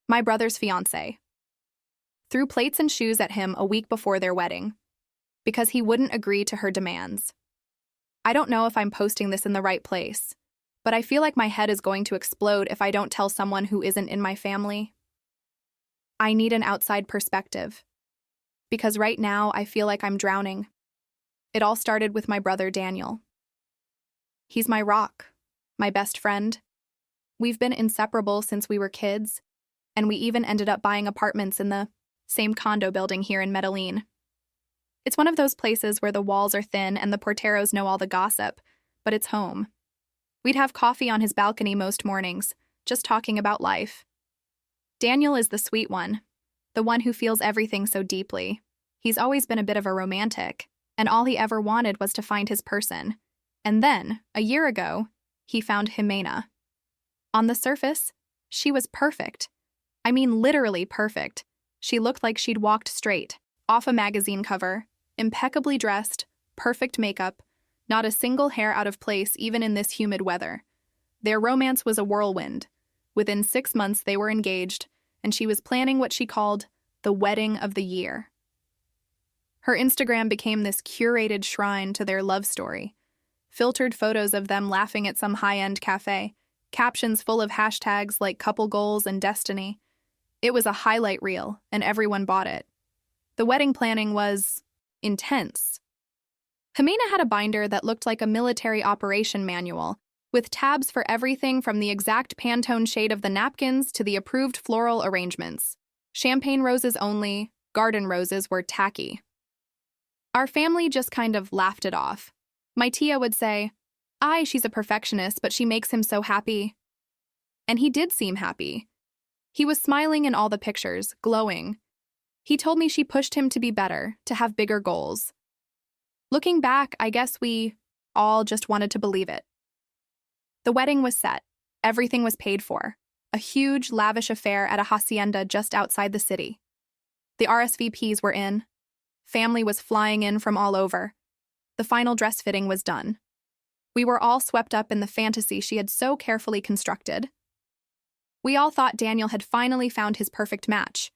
My brother's fiancée. Threw plates and shoes at him a week before their wedding because he wouldn't agree to her demands. I don't know if I'm posting this in the right place, but I feel like my head is going to explode if I don't tell someone who isn't in my family. I need an outside perspective, because right now I feel like I'm drowning. It all started with my brother Daniel. He's my rock, my best friend. We've been inseparable since we were kids, and we even ended up buying apartments in the same condo building here in Medellin. It's one of those places where the walls are thin and the porteros know all the gossip, but it's home. We'd have coffee on his balcony most mornings, just talking about life. Daniel is the sweet one, the one who feels everything so deeply. He's always been a bit of a romantic, and all he ever wanted was to find his person. And then, a year ago, he found Jimena. On the surface, she was perfect. I mean, literally perfect. She looked like she'd walked straight off a magazine cover, impeccably dressed, perfect makeup, not a single hair out of place even in this humid weather. Their romance was a whirlwind. Within 6 months they were engaged, and she was planning what she called the wedding of the year. Her Instagram became this curated shrine to their love story. Filtered photos of them laughing at some high-end cafe, captions full of hashtags like couple goals and destiny. It was a highlight reel, and everyone bought it. The wedding planning was intense. Jimena had a binder that looked like a military operation manual, with tabs for everything from the exact Pantone shade of the napkins to the approved floral arrangements. Champagne roses only, garden roses were tacky. Our family just kind of laughed it off. My tia would say, she's a perfectionist, but she makes him so happy. And he did seem happy. He was smiling in all the pictures, glowing. He told me she pushed him to be better, to have bigger goals. Looking back, I guess we all just wanted to believe it. The wedding was set. Everything was paid for. A huge, lavish affair at a hacienda just outside the city. The RSVPs were in. Family was flying in from all over. The final dress fitting was done. We were all swept up in the fantasy she had so carefully constructed. We all thought Daniel had finally found his perfect match,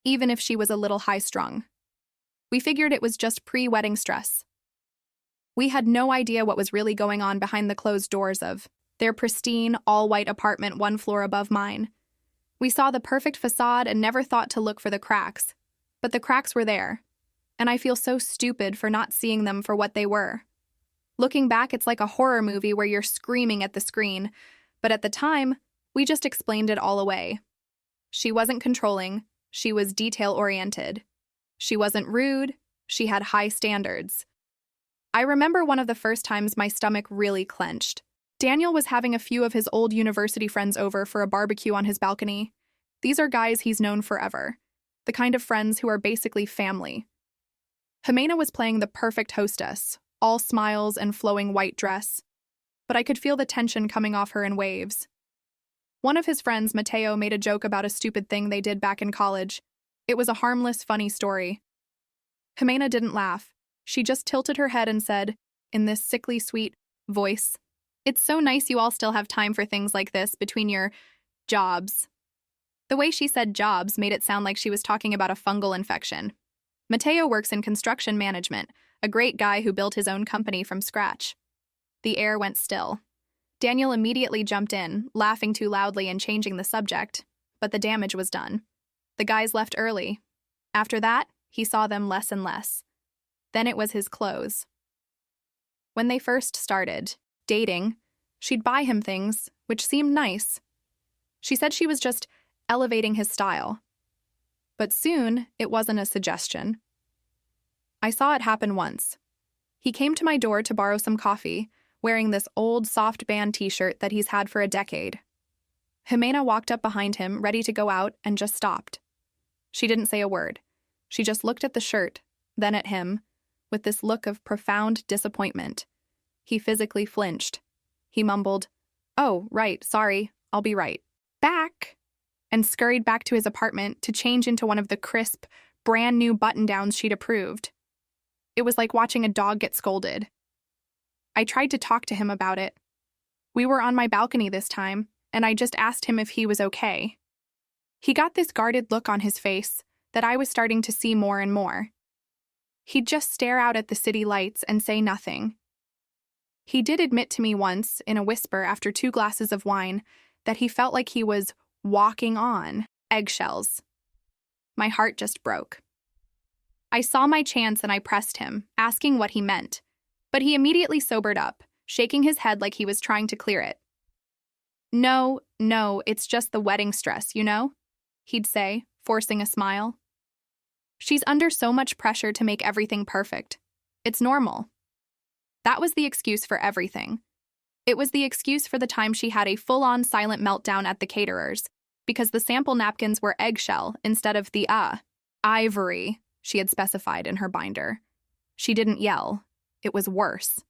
even if she was a little high-strung. We figured it was just pre-wedding stress. We had no idea what was really going on behind the closed doors of their pristine, all-white apartment 1 floor above mine. We saw the perfect facade and never thought to look for the cracks. But the cracks were there, and I feel so stupid for not seeing them for what they were. Looking back, it's like a horror movie where you're screaming at the screen, but at the time, we just explained it all away. She wasn't controlling, she was detail-oriented. She wasn't rude, she had high standards. I remember one of the first times my stomach really clenched. Daniel was having a few of his old university friends over for a barbecue on his balcony. These are guys he's known forever, the kind of friends who are basically family. Jimena was playing the perfect hostess, all smiles and flowing white dress, but I could feel the tension coming off her in waves. One of his friends, Mateo, made a joke about a stupid thing they did back in college. It was a harmless, funny story. Jimena didn't laugh. She just tilted her head and said, in this sickly sweet voice, "It's so nice you all still have time for things like this between your jobs." The way she said jobs made it sound like she was talking about a fungal infection. Mateo works in construction management, a great guy who built his own company from scratch. The air went still. Daniel immediately jumped in, laughing too loudly and changing the subject, but the damage was done. The guys left early. After that, he saw them less and less. Then it was his clothes. When they first started dating, she'd buy him things, which seemed nice. She said she was just elevating his style. But soon, it wasn't a suggestion. I saw it happen once. He came to my door to borrow some coffee, wearing this old soft band t-shirt that he's had for a decade. Jimena walked up behind him, ready to go out, and just stopped. She didn't say a word. She just looked at the shirt, then at him, with this look of profound disappointment. He physically flinched. He mumbled, "Oh, right, sorry, I'll be right back," and scurried back to his apartment to change into one of the crisp, brand-new button-downs she'd approved. It was like watching a dog get scolded. I tried to talk to him about it. We were on my balcony this time, and I just asked him if he was okay. He got this guarded look on his face that I was starting to see more and more. He'd just stare out at the city lights and say nothing. He did admit to me once, in a whisper after 2 glasses of wine, that he felt like he was walking on eggshells. My heart just broke. I saw my chance and I pressed him, asking what he meant, but he immediately sobered up, shaking his head like he was trying to clear it. No, it's just the wedding stress, you know? He'd say, forcing a smile. She's under so much pressure to make everything perfect. It's normal. That was the excuse for everything. It was the excuse for the time she had a full-on silent meltdown at the caterers, because the sample napkins were eggshell instead of the ivory she had specified in her binder. She didn't yell. It was worse.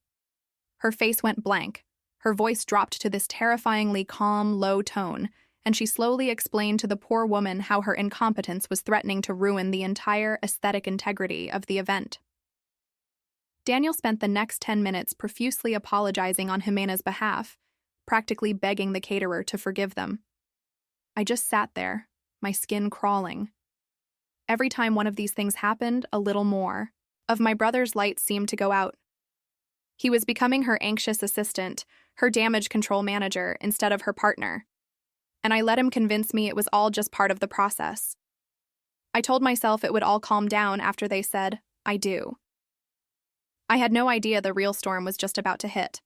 Her face went blank. Her voice dropped to this terrifyingly calm, low tone, and she slowly explained to the poor woman how her incompetence was threatening to ruin the entire aesthetic integrity of the event. Daniel spent the next 10 minutes profusely apologizing on Jimena's behalf, practically begging the caterer to forgive them. I just sat there, my skin crawling. Every time one of these things happened, a little more of my brother's light seemed to go out. He was becoming her anxious assistant, her damage control manager, instead of her partner. And I let him convince me it was all just part of the process. I told myself it would all calm down after they said, "I do." I had no idea the real storm was just about to hit.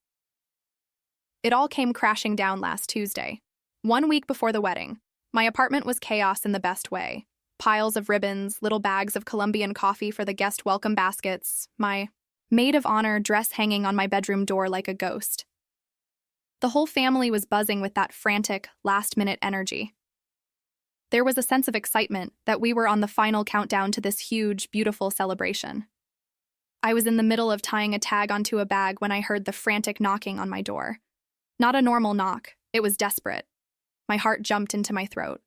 It all came crashing down last Tuesday. 1 week before the wedding, my apartment was chaos in the best way. Piles of ribbons, little bags of Colombian coffee for the guest welcome baskets, my maid of honor dress hanging on my bedroom door like a ghost. The whole family was buzzing with that frantic, last-minute energy. There was a sense of excitement that we were on the final countdown to this huge, beautiful celebration. I was in the middle of tying a tag onto a bag when I heard the frantic knocking on my door. Not a normal knock, it was desperate. My heart jumped into my throat.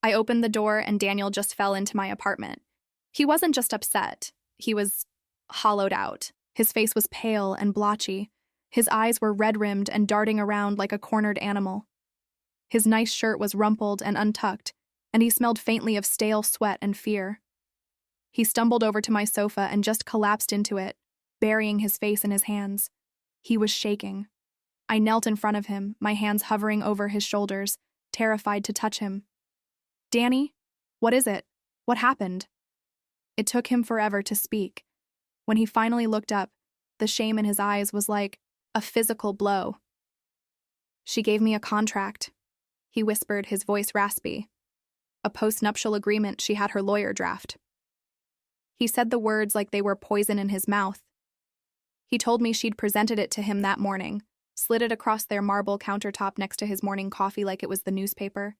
I opened the door and Daniel just fell into my apartment. He wasn't just upset, he was hollowed out. His face was pale and blotchy. His eyes were red-rimmed and darting around like a cornered animal. His nice shirt was rumpled and untucked, and he smelled faintly of stale sweat and fear. He stumbled over to my sofa and just collapsed into it, burying his face in his hands. He was shaking. I knelt in front of him, my hands hovering over his shoulders, terrified to touch him. "Danny, what is it? What happened?" It took him forever to speak. When he finally looked up, the shame in his eyes was like a physical blow. "She gave me a contract," he whispered, his voice raspy. "A post-nuptial agreement she had her lawyer draft." He said the words like they were poison in his mouth. He told me she'd presented it to him that morning, slid it across their marble countertop next to his morning coffee like it was the newspaper.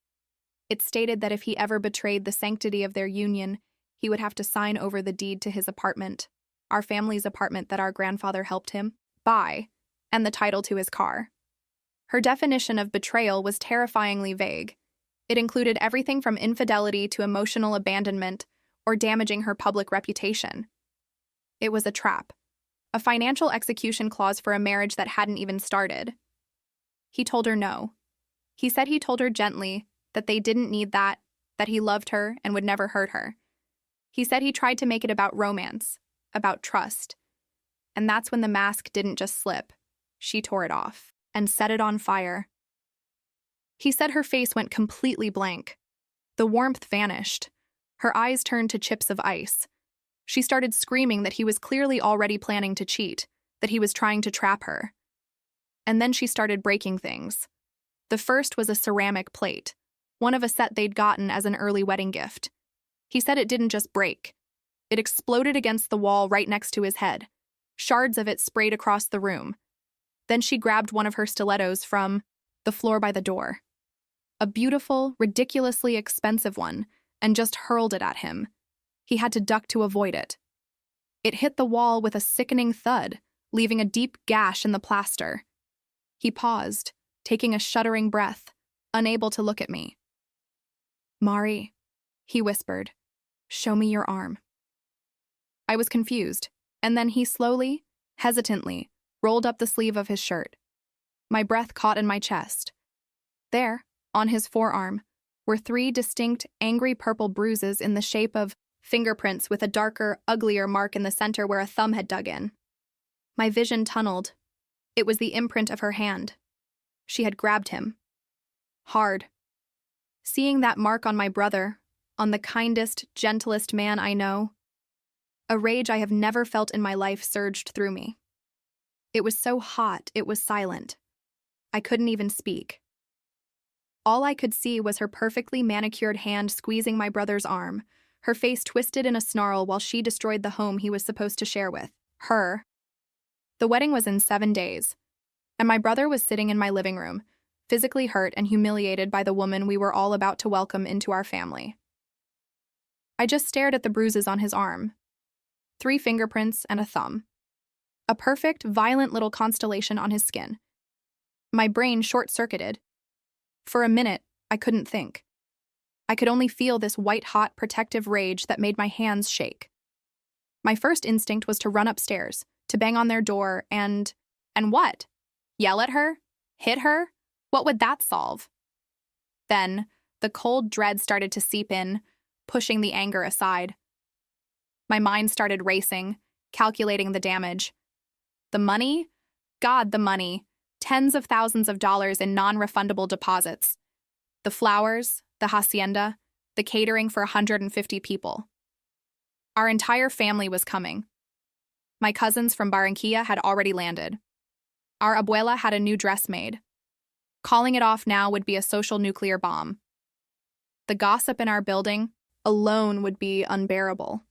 It stated that if he ever betrayed the sanctity of their union, he would have to sign over the deed to his apartment, our family's apartment that our grandfather helped him buy, and the title to his car. Her definition of betrayal was terrifyingly vague. It included everything from infidelity to emotional abandonment or damaging her public reputation. It was a trap, a financial execution clause for a marriage that hadn't even started. He told her no. He said he told her gently that they didn't need that he loved her and would never hurt her. He said he tried to make it about romance, about trust. And that's when the mask didn't just slip. She tore it off and set it on fire. He said her face went completely blank. The warmth vanished. Her eyes turned to chips of ice. She started screaming that he was clearly already planning to cheat, that he was trying to trap her. And then she started breaking things. The first was a ceramic plate, one of a set they'd gotten as an early wedding gift. He said it didn't just break. It exploded against the wall right next to his head. Shards of it sprayed across the room. Then she grabbed one of her stilettos from the floor by the door. A beautiful, ridiculously expensive one, and just hurled it at him. He had to duck to avoid it. It hit the wall with a sickening thud, leaving a deep gash in the plaster. He paused, taking a shuddering breath, unable to look at me. "Mari," he whispered, "show me your arm." I was confused, and then he slowly, hesitantly, rolled up the sleeve of his shirt. My breath caught in my chest. There, on his forearm, were 3 distinct, angry purple bruises in the shape of fingerprints with a darker, uglier mark in the center where a thumb had dug in. My vision tunneled. It was the imprint of her hand. She had grabbed him. Hard. Seeing that mark on my brother, on the kindest, gentlest man I know, a rage I have never felt in my life surged through me. It was so hot, it was silent. I couldn't even speak. All I could see was her perfectly manicured hand squeezing my brother's arm, her face twisted in a snarl while she destroyed the home he was supposed to share with her. The wedding was in 7 days, and my brother was sitting in my living room, physically hurt and humiliated by the woman we were all about to welcome into our family. I just stared at the bruises on his arm. 3 fingerprints and a thumb. A perfect, violent little constellation on his skin. My brain short-circuited. For a minute, I couldn't think. I could only feel this white-hot, protective rage that made my hands shake. My first instinct was to run upstairs, to bang on their door and what? Yell at her? Hit her? What would that solve? Then, the cold dread started to seep in, pushing the anger aside. My mind started racing, calculating the damage. The money? God, the money. Tens of thousands of dollars in non-refundable deposits. The flowers, the hacienda, the catering for 150 people. Our entire family was coming. My cousins from Barranquilla had already landed. Our abuela had a new dress made. Calling it off now would be a social nuclear bomb. The gossip in our building alone would be unbearable.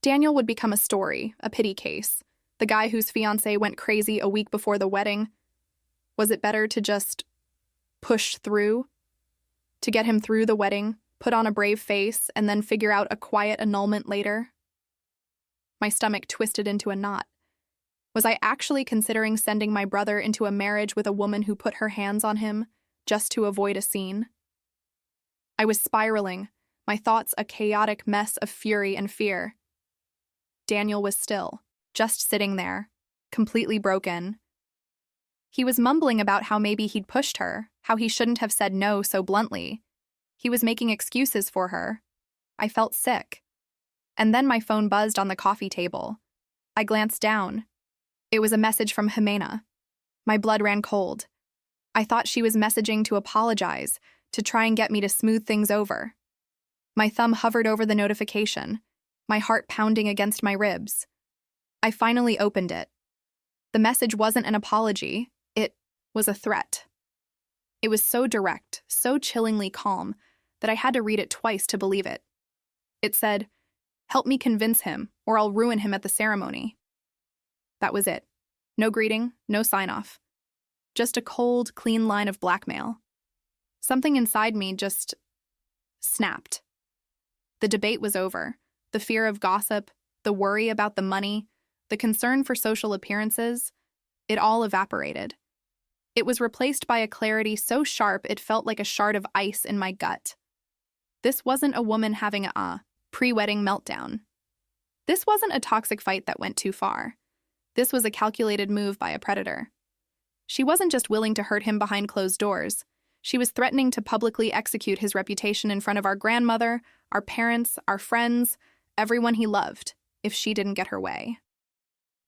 Daniel would become a story, a pity case. The guy whose fiancée went crazy a week before the wedding. Was it better to just push through? To get him through the wedding, put on a brave face, and then figure out a quiet annulment later? My stomach twisted into a knot. Was I actually considering sending my brother into a marriage with a woman who put her hands on him just to avoid a scene? I was spiraling, my thoughts a chaotic mess of fury and fear. Daniel was still, just sitting there, completely broken. He was mumbling about how maybe he'd pushed her, how he shouldn't have said no so bluntly. He was making excuses for her. I felt sick. And then my phone buzzed on the coffee table. I glanced down. It was a message from Jimena. My blood ran cold. I thought she was messaging to apologize, to try and get me to smooth things over. My thumb hovered over the notification, my heart pounding against my ribs. I finally opened it. The message wasn't an apology, it was a threat. It was so direct, so chillingly calm, that I had to read it twice to believe it. It said, "Help me convince him, or I'll ruin him at the ceremony." That was it. No greeting, no sign-off. Just a cold, clean line of blackmail. Something inside me just snapped. The debate was over. The fear of gossip, the worry about the money, the concern for social appearances, it all evaporated. It was replaced by a clarity so sharp it felt like a shard of ice in my gut. This wasn't a woman having a pre-wedding meltdown. This wasn't a toxic fight that went too far. This was a calculated move by a predator. She wasn't just willing to hurt him behind closed doors. She was threatening to publicly execute his reputation in front of our grandmother, our parents, our friends, everyone he loved, if she didn't get her way.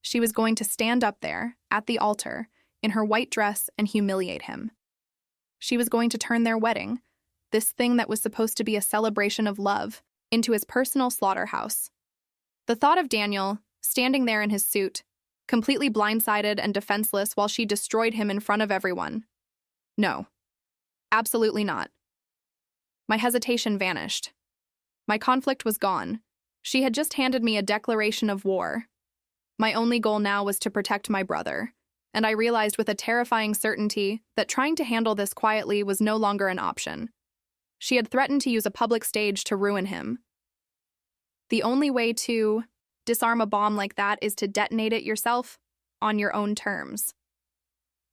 She was going to stand up there, at the altar, in her white dress and humiliate him. She was going to turn their wedding, this thing that was supposed to be a celebration of love, into his personal slaughterhouse. The thought of Daniel, standing there in his suit, completely blindsided and defenseless while she destroyed him in front of everyone. No. Absolutely not. My hesitation vanished. My conflict was gone. She had just handed me a declaration of war. My only goal now was to protect my brother, and I realized with a terrifying certainty that trying to handle this quietly was no longer an option. She had threatened to use a public stage to ruin him. The only way to disarm a bomb like that is to detonate it yourself, on your own terms.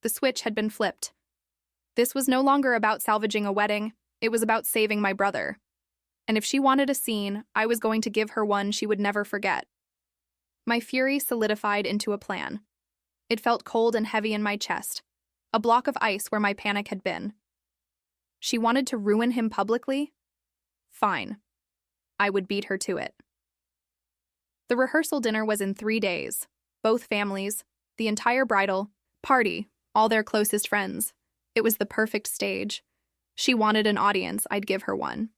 The switch had been flipped. This was no longer about salvaging a wedding, it was about saving my brother. And if she wanted a scene, I was going to give her one she would never forget. My fury solidified into a plan. It felt cold and heavy in my chest, a block of ice where my panic had been. She wanted to ruin him publicly? Fine. I would beat her to it. The rehearsal dinner was in 3 days. Both families, the entire bridal party, all their closest friends. It was the perfect stage. She wanted an audience, I'd give her one.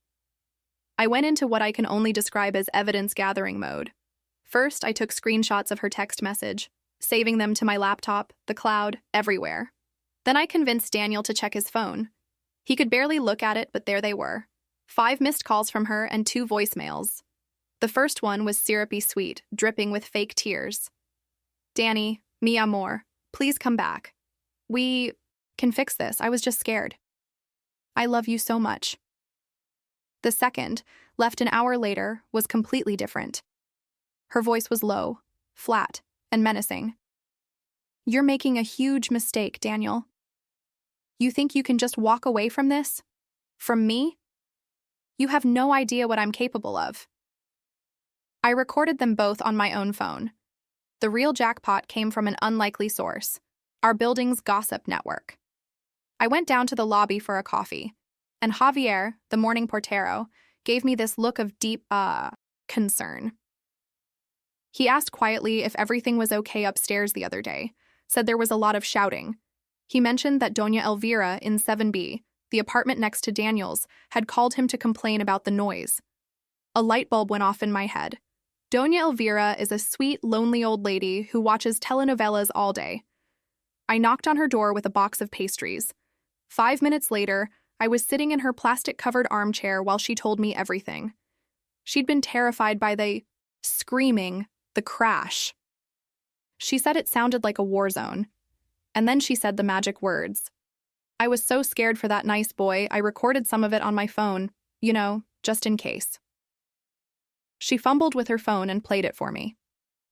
I went into what I can only describe as evidence-gathering mode. First, I took screenshots of her text message, saving them to my laptop, the cloud, everywhere. Then I convinced Daniel to check his phone. He could barely look at it, but there they were. 5 missed calls from her and 2 voicemails. The first one was syrupy sweet, dripping with fake tears. Danny, mi amor, please come back. We can fix this. I was just scared. I love you so much. The second, left an hour later, was completely different. Her voice was low, flat, and menacing. You're making a huge mistake, Daniel. You think you can just walk away from this? From me? You have no idea what I'm capable of. I recorded them both on my own phone. The real jackpot came from an unlikely source, our building's gossip network. I went down to the lobby for a coffee, and Javier, the morning portero, gave me this look of deep, concern. He asked quietly if everything was okay upstairs the other day, said there was a lot of shouting. He mentioned that Doña Elvira in 7B, the apartment next to Daniel's, had called him to complain about the noise. A light bulb went off in my head. Doña Elvira is a sweet, lonely old lady who watches telenovelas all day. I knocked on her door with a box of pastries. 5 minutes later, I was sitting in her plastic-covered armchair while she told me everything. She'd been terrified by the screaming, the crash. She said it sounded like a war zone. And then she said the magic words. I was so scared for that nice boy, I recorded some of it on my phone, just in case. She fumbled with her phone and played it for me.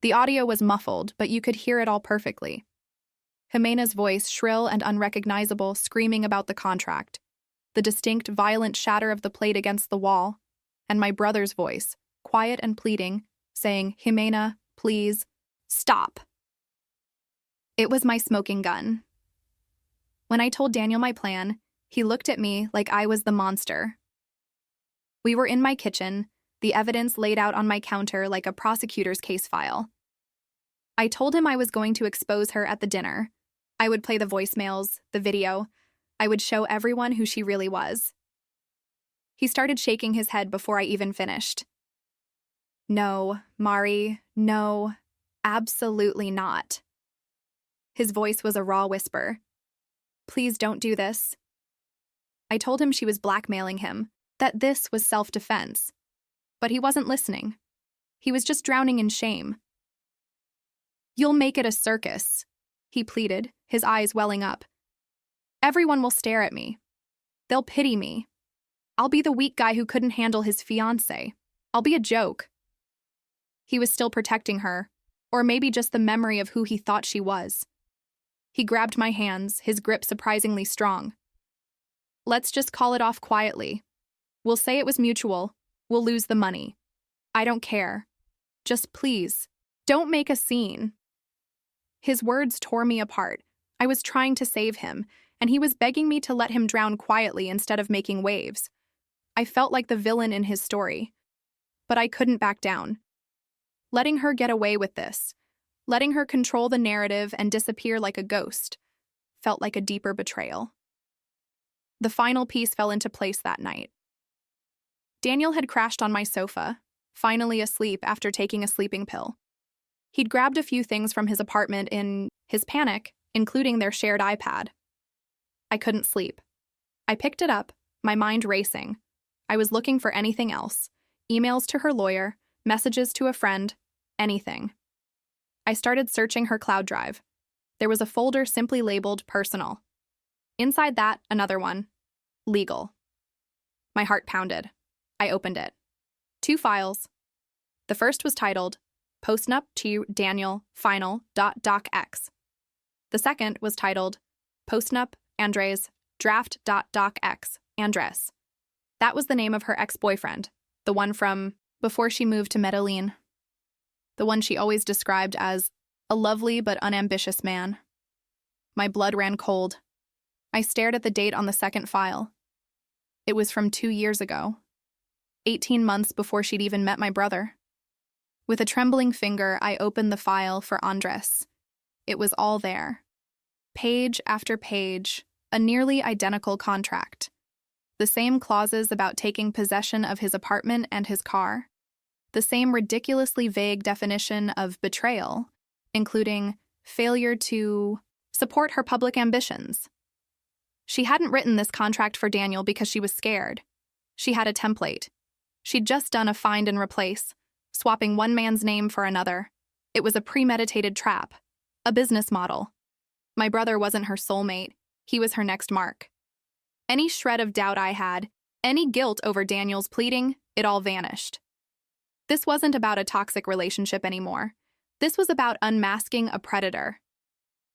The audio was muffled, but you could hear it all perfectly. Jimena's voice, shrill and unrecognizable, screaming about the contract. The distinct, violent shatter of the plate against the wall. And my brother's voice, quiet and pleading, saying, Jimena, please, stop. It was my smoking gun. When I told Daniel my plan, he looked at me like I was the monster. We were in my kitchen, the evidence laid out on my counter like a prosecutor's case file. I told him I was going to expose her at the dinner. I would play the voicemails, the video. I would show everyone who she really was. He started shaking his head before I even finished. No, Mari, no, absolutely not. His voice was a raw whisper. Please don't do this. I told him she was blackmailing him, that this was self-defense. But he wasn't listening. He was just drowning in shame. You'll make it a circus, he pleaded, his eyes welling up. Everyone will stare at me. They'll pity me. I'll be the weak guy who couldn't handle his fiancée. I'll be a joke. He was still protecting her, or maybe just the memory of who he thought she was. He grabbed my hands, his grip surprisingly strong. Let's just call it off quietly. We'll say it was mutual. We'll lose the money. I don't care. Just please, don't make a scene. His words tore me apart. I was trying to save him, and he was begging me to let him drown quietly instead of making waves. I felt like the villain in his story. But I couldn't back down. Letting her get away with this, letting her control the narrative and disappear like a ghost, felt like a deeper betrayal. The final piece fell into place that night. Daniel had crashed on my sofa, finally asleep after taking a sleeping pill. He'd grabbed a few things from his apartment in his panic, including their shared iPad. I couldn't sleep. I picked it up, my mind racing. I was looking for anything else. Emails to her lawyer, messages to a friend, anything. I started searching her cloud drive. There was a folder simply labeled personal. Inside that, another one, legal. My heart pounded. I opened it. 2 files. The first was titled, Postnup to Daniel Final.docx. The second was titled, Postnup Andres Draft.docx Andres. That was the name of her ex-boyfriend, the one from before she moved to Medellin. The one she always described as a lovely but unambitious man. My blood ran cold. I stared at the date on the second file. It was from 2 years ago, 18 months before she'd even met my brother. With a trembling finger, I opened the file for Andres. It was all there. Page after page, a nearly identical contract. The same clauses about taking possession of his apartment and his car. The same ridiculously vague definition of betrayal, including failure to support her public ambitions. She hadn't written this contract for Daniel because she was scared. She had a template. She'd just done a find and replace, swapping one man's name for another. It was a premeditated trap, a business model. My brother wasn't her soulmate. He was her next mark. Any shred of doubt I had, any guilt over Daniel's pleading, it all vanished. This wasn't about a toxic relationship anymore. This was about unmasking a predator.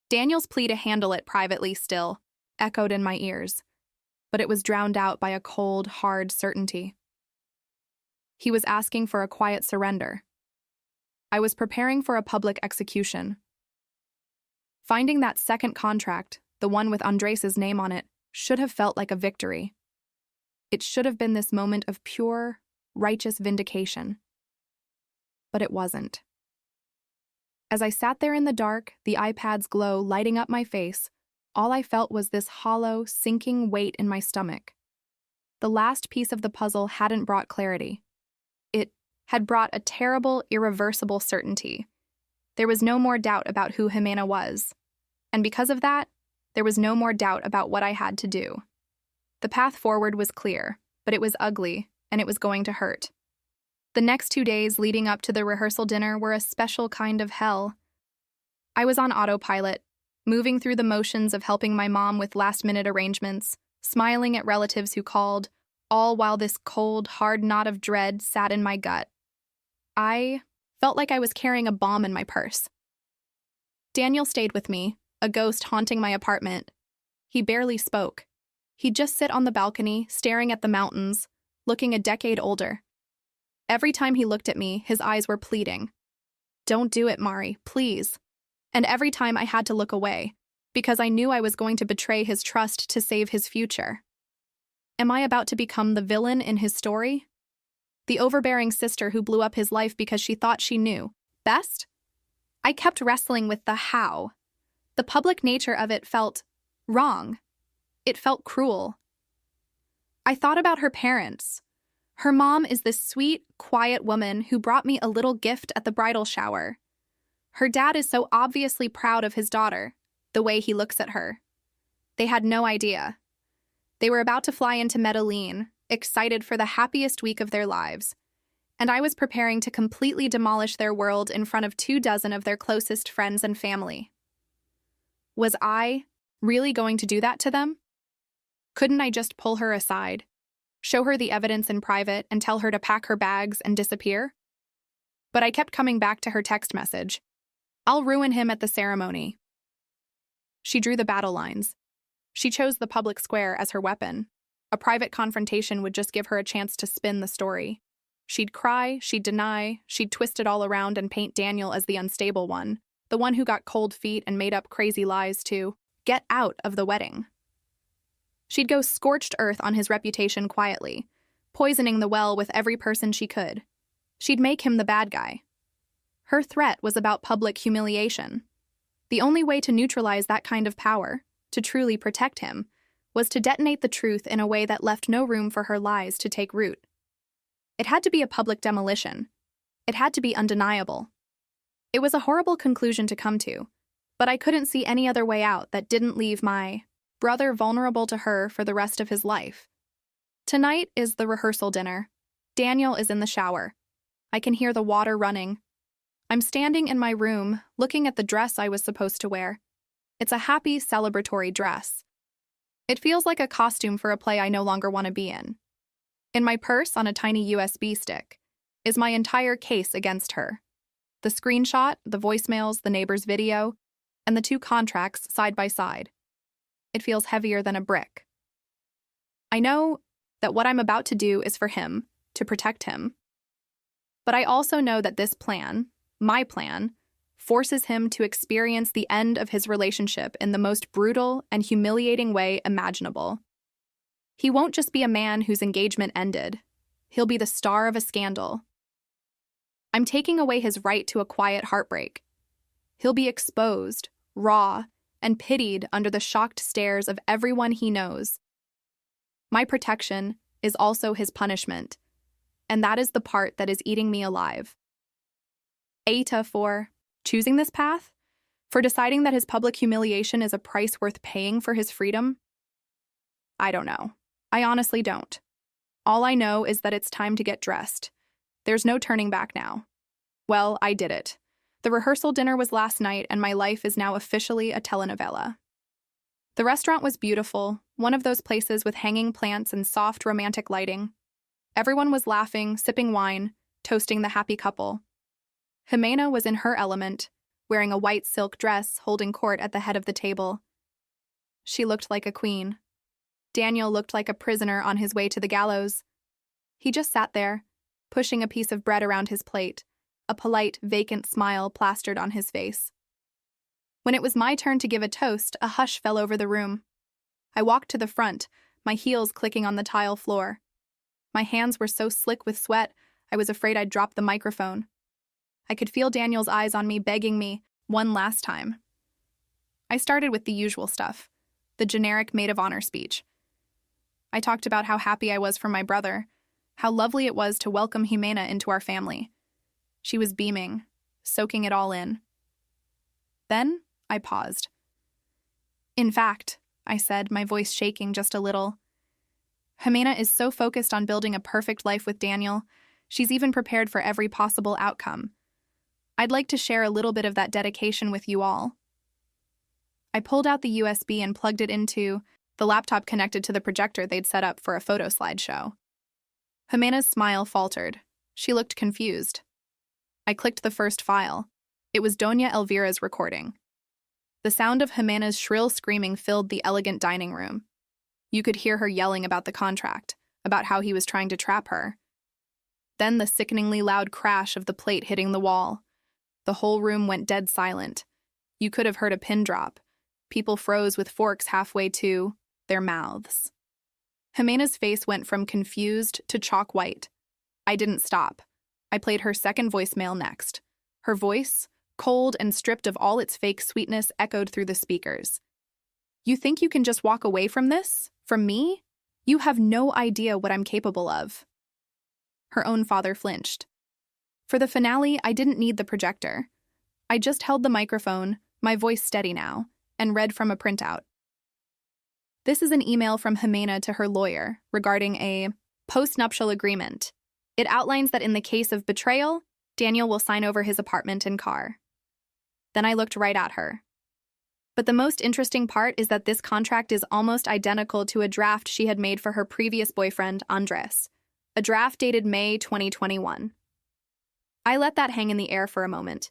Daniel's plea to handle it privately still echoed in my ears, but it was drowned out by a cold, hard certainty. He was asking for a quiet surrender. I was preparing for a public execution. Finding that second contract, the one with Andres' name on it, should have felt like a victory. It should have been this moment of pure, righteous vindication. But it wasn't. As I sat there in the dark, the iPad's glow lighting up my face, all I felt was this hollow, sinking weight in my stomach. The last piece of the puzzle hadn't brought clarity. It had brought a terrible, irreversible certainty. There was no more doubt about who Jimena was. And because of that, there was no more doubt about what I had to do. The path forward was clear, but it was ugly, and it was going to hurt. The next 2 days leading up to the rehearsal dinner were a special kind of hell. I was on autopilot, moving through the motions of helping my mom with last-minute arrangements, smiling at relatives who called, all while this cold, hard knot of dread sat in my gut. I felt like I was carrying a bomb in my purse. Daniel stayed with me, a ghost haunting my apartment. He barely spoke. He'd just sit on the balcony, staring at the mountains, looking a decade older. Every time he looked at me, his eyes were pleading. "Don't do it, Mari, please." And every time I had to look away, because I knew I was going to betray his trust to save his future. Am I about to become the villain in his story? The overbearing sister who blew up his life because she thought she knew best? I kept wrestling with the how. The public nature of it felt wrong. It felt cruel. I thought about her parents. Her mom is this sweet, quiet woman who brought me a little gift at the bridal shower. Her dad is so obviously proud of his daughter, the way he looks at her. They had no idea. They were about to fly into Medellin, excited for the happiest week of their lives, and I was preparing to completely demolish their world in front of 24 of their closest friends and family. Was I really going to do that to them? Couldn't I just pull her aside, show her the evidence in private, and tell her to pack her bags and disappear? But I kept coming back to her text message. "I'll ruin him at the ceremony." She drew the battle lines. She chose the public square as her weapon. A private confrontation would just give her a chance to spin the story. She'd cry, she'd deny, she'd twist it all around and paint Daniel as the unstable one, the one who got cold feet and made up crazy lies to get out of the wedding. She'd go scorched earth on his reputation quietly, poisoning the well with every person she could. She'd make him the bad guy. Her threat was about public humiliation. The only way to neutralize that kind of power, to truly protect him, was to detonate the truth in a way that left no room for her lies to take root. It had to be a public demolition. It had to be undeniable. It was a horrible conclusion to come to, but I couldn't see any other way out that didn't leave my brother vulnerable to her for the rest of his life. Tonight is the rehearsal dinner. Daniel is in the shower. I can hear the water running. I'm standing in my room, looking at the dress I was supposed to wear. It's a happy, celebratory dress. It feels like a costume for a play I no longer want to be in. In my purse, on a tiny USB stick, is my entire case against her. The screenshot, the voicemails, the neighbor's video, and the 2 contracts side by side. It feels heavier than a brick. I know that what I'm about to do is for him, to protect him. But I also know that this plan, my plan, forces him to experience the end of his relationship in the most brutal and humiliating way imaginable. He won't just be a man whose engagement ended. He'll be the star of a scandal. I'm taking away his right to a quiet heartbreak. He'll be exposed, raw, and pitied under the shocked stares of everyone he knows. My protection is also his punishment, and that is the part that is eating me alive. Eta for choosing this path? For deciding that his public humiliation is a price worth paying for his freedom? I don't know. I honestly don't. All I know is that it's time to get dressed. There's no turning back now. Well, I did it. The rehearsal dinner was last night, and my life is now officially a telenovela. The restaurant was beautiful, one of those places with hanging plants and soft romantic lighting. Everyone was laughing, sipping wine, toasting the happy couple. Jimena was in her element, wearing a white silk dress, holding court at the head of the table. She looked like a queen. Daniel looked like a prisoner on his way to the gallows. He just sat there, pushing a piece of bread around his plate, a polite, vacant smile plastered on his face. When it was my turn to give a toast, a hush fell over the room. I walked to the front, my heels clicking on the tile floor. My hands were so slick with sweat, I was afraid I'd drop the microphone. I could feel Daniel's eyes on me, begging me one last time. I started with the usual stuff, the generic maid of honor speech. I talked about how happy I was for my brother, how lovely it was to welcome Jimena into our family. She was beaming, soaking it all in. Then I paused. In fact, I said, my voice shaking just a little, Jimena is so focused on building a perfect life with Daniel, she's even prepared for every possible outcome. I'd like to share a little bit of that dedication with you all. I pulled out the USB and plugged it into the laptop connected to the projector they'd set up for a photo slideshow. Jimena's smile faltered. She looked confused. I clicked the first file. It was Doña Elvira's recording. The sound of Jimena's shrill screaming filled the elegant dining room. You could hear her yelling about the contract, about how he was trying to trap her. Then the sickeningly loud crash of the plate hitting the wall. The whole room went dead silent. You could have heard a pin drop. People froze with forks halfway to their mouths. Jimena's face went from confused to chalk white. I didn't stop. I played her second voicemail next. Her voice, cold and stripped of all its fake sweetness, echoed through the speakers. You think you can just walk away from this? From me? You have no idea what I'm capable of. Her own father flinched. For the finale, I didn't need the projector. I just held the microphone, my voice steady now, and read from a printout. This is an email from Jimena to her lawyer regarding a post-nuptial agreement. It outlines that in the case of betrayal, Daniel will sign over his apartment and car. Then I looked right at her. But the most interesting part is that this contract is almost identical to a draft she had made for her previous boyfriend, Andres, a draft dated May 2021. I let that hang in the air for a moment.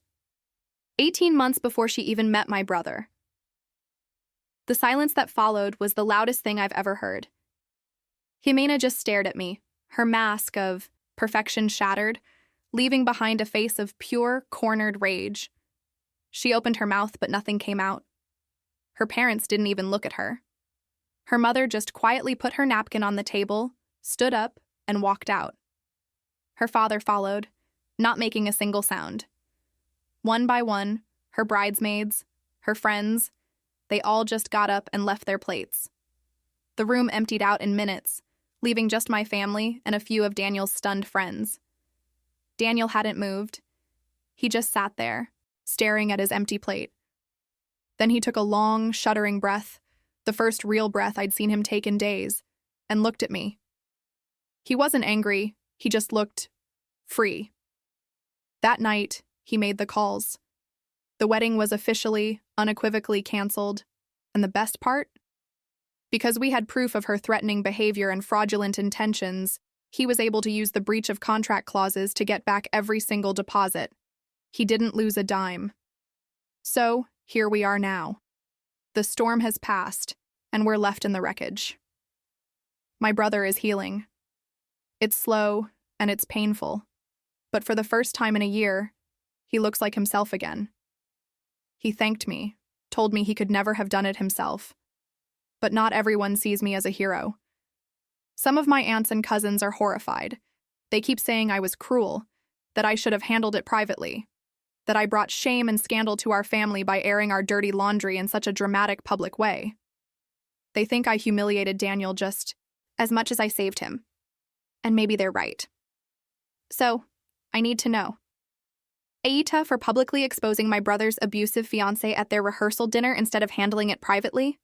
18 months before she even met my brother. The silence that followed was the loudest thing I've ever heard. Jimena just stared at me, her mask of perfection shattered, leaving behind a face of pure, cornered rage. She opened her mouth, but nothing came out. Her parents didn't even look at her. Her mother just quietly put her napkin on the table, stood up, and walked out. Her father followed, not making a single sound. One by one, her bridesmaids, her friends, they all just got up and left their plates. The room emptied out in minutes, leaving just my family and a few of Daniel's stunned friends. Daniel hadn't moved. He just sat there, staring at his empty plate. Then he took a long, shuddering breath, the first real breath I'd seen him take in days, and looked at me. He wasn't angry, he just looked free. That night, he made the calls. The wedding was officially, unequivocally canceled, and the best part? Because we had proof of her threatening behavior and fraudulent intentions, he was able to use the breach of contract clauses to get back every single deposit. He didn't lose a dime. So, here we are now. The storm has passed, and we're left in the wreckage. My brother is healing. It's slow, and it's painful, but for the first time in a year, he looks like himself again. He thanked me, told me he could never have done it himself. But not everyone sees me as a hero. Some of my aunts and cousins are horrified. They keep saying I was cruel, that I should have handled it privately, that I brought shame and scandal to our family by airing our dirty laundry in such a dramatic public way. They think I humiliated Daniel just as much as I saved him. And maybe they're right. So, I need to know. Aita for publicly exposing my brother's abusive fiancé at their rehearsal dinner instead of handling it privately?